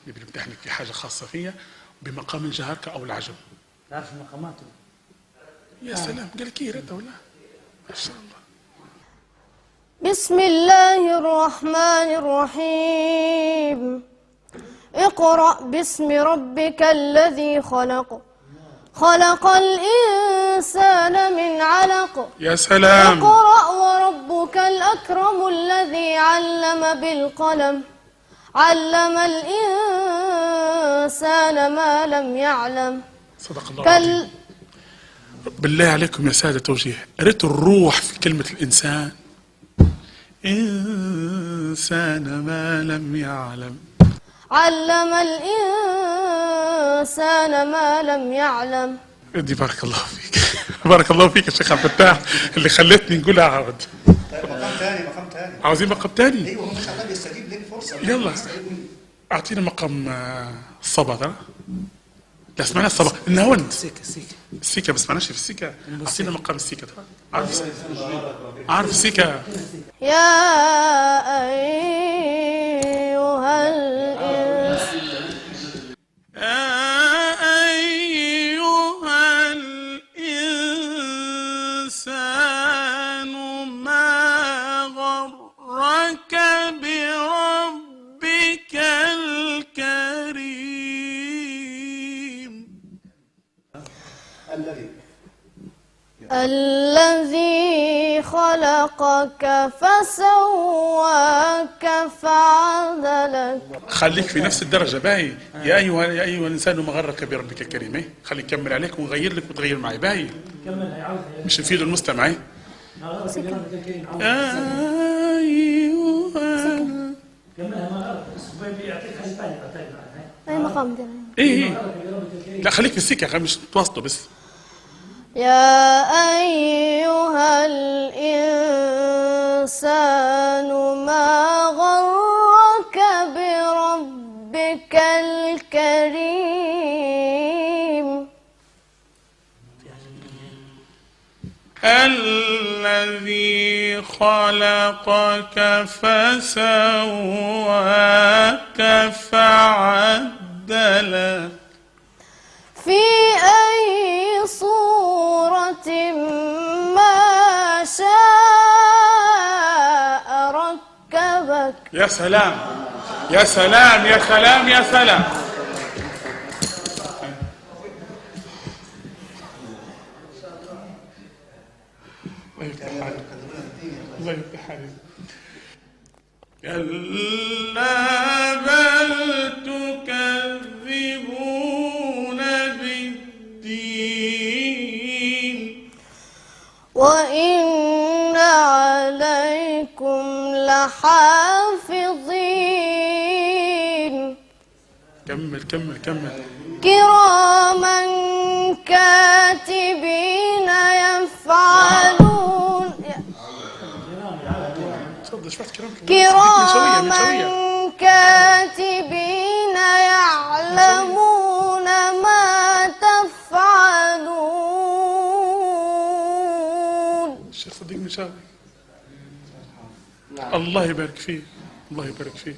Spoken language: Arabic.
نبي نمتحنك في حاجة خاصة فيا بمقام الجهركة أو العجم. تعرف مقاماته؟ يا سلام، قال كي رد ولا ما شاء الله. بسم الله الرحمن الرحيم. اقرأ باسم ربك الذي خلق، خلق الإنسان من علق. يا سلام. اقرأ وربك الأكرم الذي علم بالقلم، علم الإنسان ما لم يعلم. صدق الله العظيم. بالله عليكم يا سادة توجيه، قريت الروح في كلمة الإنسان. إنسان ما لم يعلم، علم الإنسان ما لم يعلم. ادي بارك الله فيك. بارك الله فيك يا شيخ عبد الفتاح اللي خلتني نقولها عاود. طيب مقام ثاني، مقام ثاني. عاوزين مقام ثاني؟ ايوه، هو مش عمال يستجيب لك فرصه. يلا اعطينا مقام الصبا ترى. لا سمعنا الصبا النهون. السيكا ما سمعناش في السيكا. اعطينا مقام السيكا ترى. عارف السيكا. يا أيها الإنسان، ما غرك بربك الكريم. الذي خلقك فسواك فعدلك. خليك في نفس الدرجة باهي. يا أيها الإنسان ما غرك بربك الكريم. إيه خلي نكمل عليك ونغير لك وتغير معي باهي. مش نفيد المستمع. أيوه أي مقام ديالها؟ إيه لا خليك في السكة مش تواصلوا بس. يا أيها الإنسان ما غرك بربك الكريم. الذي خلقك فسواك فعدلك. في أي صورة ما شاء ركبك. يا سلام يا سلام يا سلام يا سلام. الله يفتح عليك. كلا بل تكذبون بالدين وإن عليكم لحافظين. كمل كمل كمل. كراما كاتبين يفعلون. كراما كاتبين يعلمون ما تفعلون. الشيخ صديق مشاوي. الله يبارك فيك، الله يبارك فيك.